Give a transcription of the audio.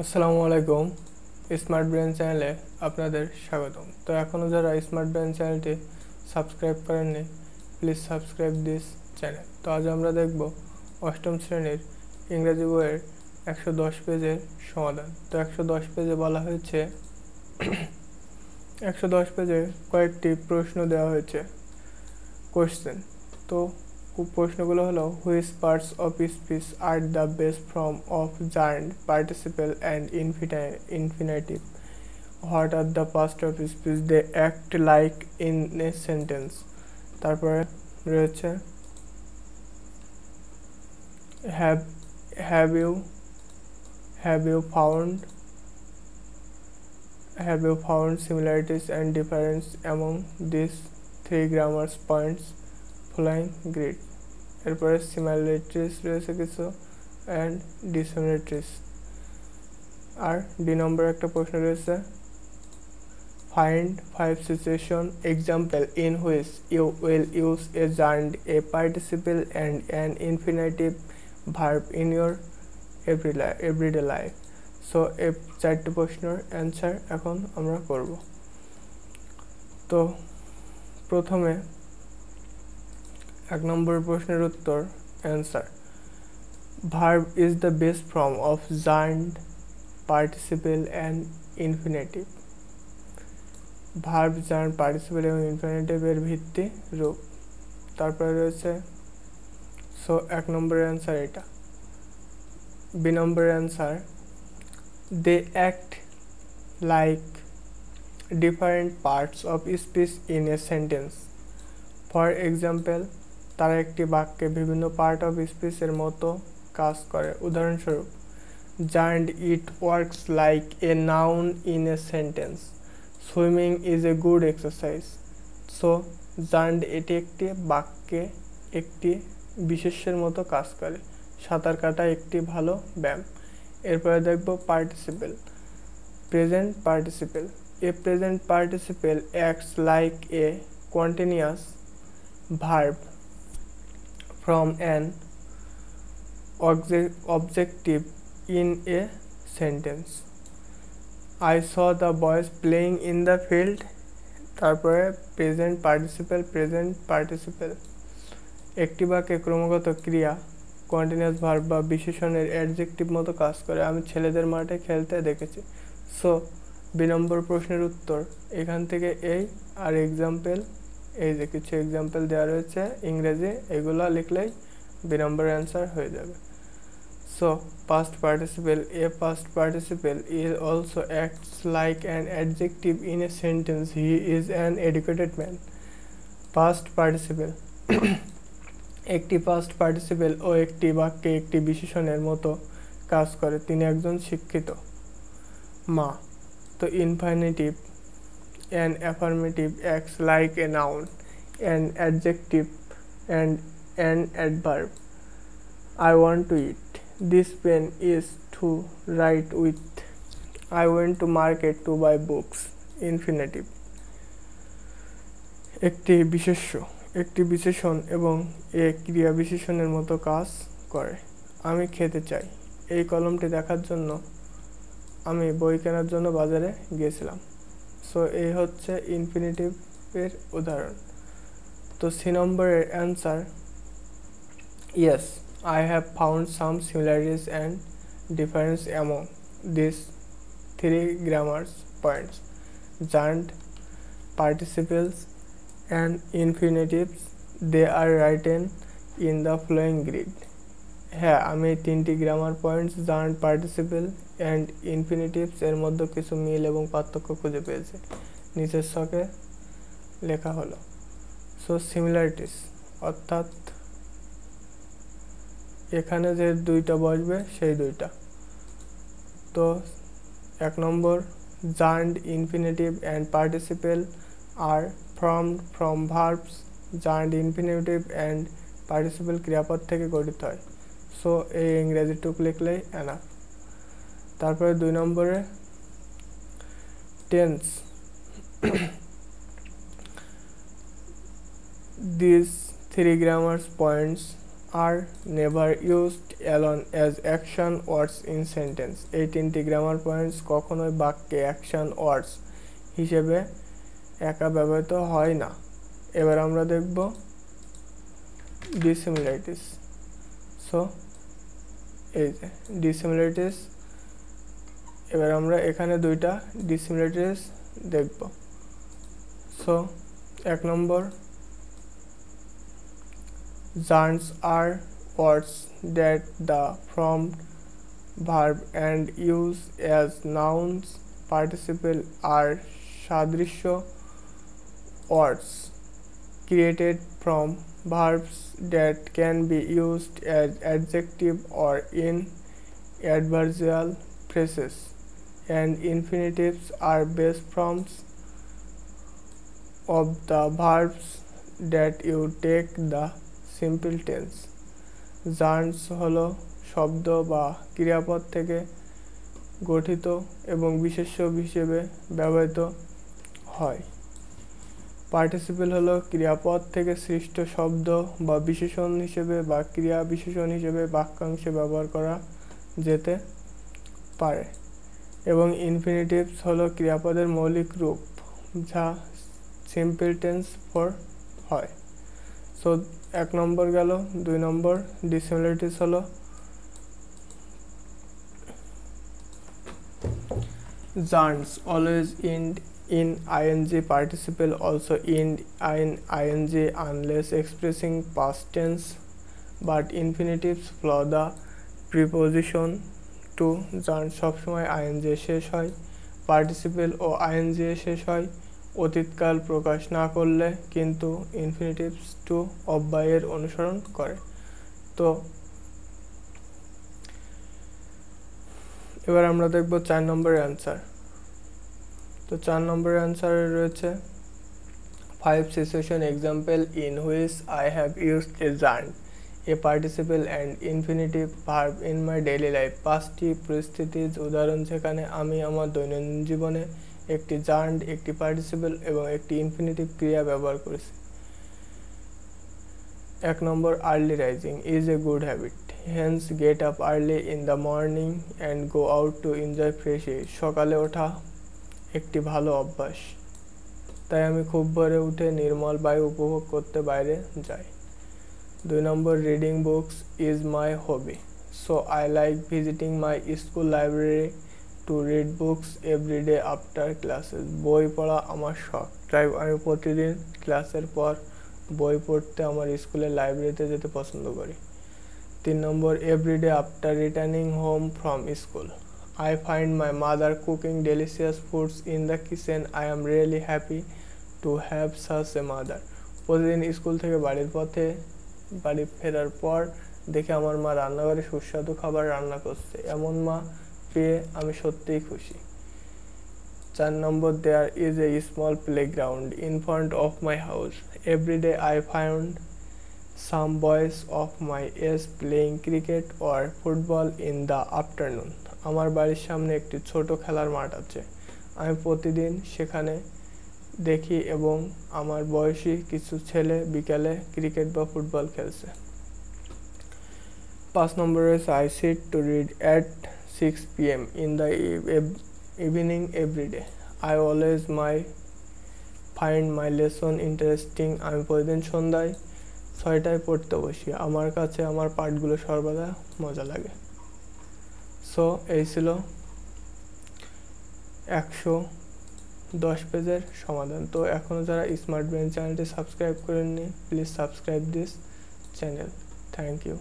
আসসালামু আলাইকুম। Smart brain চ্যানেলে আপনাদের স্বাগতম। তো এখনও যারা স্মার্ট ব্রেন চ্যানেলটি সাবস্ক্রাইব করেননি, প্লিজ সাবস্ক্রাইব দিস চ্যানেল। তো আজ আমরা দেখব অষ্টম শ্রেণীর ইংরেজি বইয়ের 110 পেজের সমাধান। তো 110 পেজে বলা হয়েছে 110 পেজে কয়েকটি প্রশ্ন দেওয়া হয়েছে, কোশ্চেন। তো প্রশ্নগুলো হলো, which parts of speech are the base form of gerund participle and infinitive, what are the parts of speech they act like in a sentence. তারপরে রয়েছে have have you have you found have you found similarities and difference among these three grammar points following grid? এরপরে similarities রয়েছে কিছু and dissimilarities। R D নম্বর একটা প্রশ্ন রয়েছে, find 5 situation example in which you will use a gerund, a participle and an infinitive verb in your everyday life। So এই 4টি প্রশ্নের answer এখন আমরা করব। তো প্রথমে 1 নম্বর প্রশ্নের উত্তর, answer, verb is the base form of gerund participle and infinitive. Verb, gerund, participle এবং ইনফিনিটিভের ভিত্তি রূপ। তারপরে রয়েছে, সো 1 নম্বরের অ্যান্সার এটা। বি নম্বরের answer, they act like different parts of speech in a sentence. For example, তারা একটি বাক্যে বিভিন্ন পার্ট অফ স্পিচের মতো কাজ করে। উদাহরণস্বরূপ, gerund it works like a noun in a sentence, swimming is a good exercise. So gerund এটি একটি বাক্যে একটি বিশেষ্যের মতো কাজ করে। সাঁতার কাটা একটি ভালো ব্যায়াম। এরপরে দেখব participle, present participle. A present participle acts like A continuous verb from an objective in a sentence. I saw the boys playing in the field. তারপরে প্রেজেন্ট পার্টিসিপেল একটি বাক্যে ক্রমাগত ক্রিয়া, কন্টিনিউয়াস ভার্ব বা বিশেষণের অ্যাডজেক্টিভ মতো কাজ করে। আমি ছেলেদের মাঠে খেলতে দেখেছি। সো বি নম্বর প্রশ্নের উত্তর এখান থেকে এই, আর এক্সাম্পল, এই যে কিছু এক্সাম্পল দেওয়া রয়েছে ইংরেজি, এগুলো লিখলেই বি নম্বর অ্যান্সার হয়ে যাবে। So past participle, A past participle is also acts like an adjective in a sentence, he is an educated man. Past participle একটি পাস্ট পার্টিসিপেল ও একটি বাক্যে একটি বিশেষণের মতো কাজ করে। তিনি একজন শিক্ষিত মা। তো infinitive, an affirmative acts like a noun, an adjective and an adverb. I want to eat, this pen is to write with, I went to market to buy books. Infinitive একটি বিশেষণ এবং এ ক্রিয়া বিশেষণের মতো কাজ করে। আমি খেতে চাই, এই কলমটি দেখার জন্য আমি বই কেনার জন্য বাজারে গিয়েছিলাম। সো এই হচ্ছে ইনফিনিটিভের উদাহরণ। তো সি নম্বরের answer, yes, I have found some similarities and difference among this three grammar points, gerund, participles and infinitives, they are written in the following grid. হ্যাঁ, আমি 3টি grammar points, gerund, participle and infinitives এর মধ্যে কিছু মিল এবং পার্থক্য খুঁজে পেয়েছি, নিচের ছকে লেখা হলো। সো সিমিলারিটিস অর্থাৎ এখানে যে দুইটা বসবে সেই দুইটা। তো 1 নম্বর, gerund, infinitive and participle are formed from verbs, gerund, infinitive and participle ক্রিয়াপদ থেকে গঠিত হয়। সো এই ইংরেজিটুক লিখলেই এনাফ। তারপরে 2 নম্বরে tense, these 3 grammar points are never used alone as action words in sentence. এই তিনটি গ্রামার পয়েন্টস কখনোই বাক্যে অ্যাকশন ওয়ার্ডস হিসেবে একা ব্যবহৃত হয় না। এবার আমরা দেখব ডিসিমিলারিটিস। সো এই যে ডিসিমিলারিটিস, এবার আমরা এখানে দুইটা ডিসিমিলারিটিস দেখব। So 1 number, Gerunds are words that the formed verb and use as nouns. Participle are sadrishya words created from verbs that can be used as adjective or in adversarial phrases, and infinitives are base forms of the verbs that you take the simple tense. Gerunds হলো শব্দ বা ক্রিয়াপদ থেকে গঠিত এবং বিশেষ্য হিসেবে ব্যবহৃত হয়। পার্টিসিপল হলো ক্রিয়াপদ থেকে সৃষ্ট শব্দ বা বিশেষণ হিসেবে বা ক্রিয়া বিশেষণ হিসেবে বাক্যাংশে ব্যবহার করা যেতে পারে। এবং ইনফিনিটিভস হলো ক্রিয়াপদের মৌলিক রূপ যা সিম্পল টেন্স ফর হয়। সো 1 নম্বর গেল। 2 নম্বর ডিসিমিলারিটিস হলো Gerunds always end in ing, participle also end in ing unless expressing past tense, but infinitives follow the preposition to। Gerunds সবসময় ing শেষ হয়, পার্টিসিপল ও ing শেষ হয় অতীতকাল প্রকাশ না করলে, কিন্তু ইনফিনিটিভস টু অব্যয়ের অনুসরণ করে। তো এবার আমরা দেখব 4 নম্বরের অ্যান্সার। তো 4 নম্বরের অ্যান্সারে রয়েছে 5 situation example in which I have used a gerund, a participle and infinitive verb in my daily life। 5টি পরিস্থিতির উদাহরণ যেখানে আমি আমার দৈনন্দিন জীবনে একটি জার্ন্ড, একটি পার্টিসিপল এবং একটি ইনফিনিটিভ ক্রিয়া ব্যবহার করেছি। 1 নম্বর, early rising is a good habit, hence get up early in the morning and go out to enjoy fresh air. সকালে ওঠা একটি ভালো অভ্যাস, তাই আমি খুব ভোরে উঠে নির্মল বায়ু উপভোগ করতে বাইরে যাই। 2 নম্বর, reading books is my hobby, so I like visiting my school library to read books every day after classes. বই পড়া আমার শখ, তাই আমি প্রতিদিন ক্লাসের পর বই পড়তে আমার স্কুলের লাইব্রেরিতে যেতে পছন্দ করি। 3 নম্বর, every day after returning home from school I find my mother cooking delicious foods in the kitchen. I am really happy to have such a mother. প্রতিদিন স্কুল থেকে বাড়ি ফেরার পর দেখে আমার মা রান্নাঘরে সুস্বাদু খাবার রান্না করছে, এমন মা পেয়ে আমি সত্যিই খুশি। 4 নম্বর, there is a small playground in front of my house. Every day I find some boys of my age playing cricket or football in the afternoon. আমার বাড়ির সামনে একটি ছোট খেলার মাঠ আছে, আমি প্রতিদিন সেখানে দেখি এবং আমার বয়সী কিছু ছেলে বিকালে ক্রিকেট বা ফুটবল খেলছে। 5 নম্বরে, I sit to read at 6 PM in the evening every day. I always find my lesson interesting. আমি প্রতিদিন সন্ধ্যায় 6টায় পড়তে বসি, আমার কাছে আমার পাঠগুলো সর্বদা মজা লাগে। সো এই ছিল 110 পেজের সমাধান। তো এখনও যারা স্মার্ট ব্রেন চ্যানেলটি সাবস্ক্রাইব করেননি, please subscribe this channel. Thank you.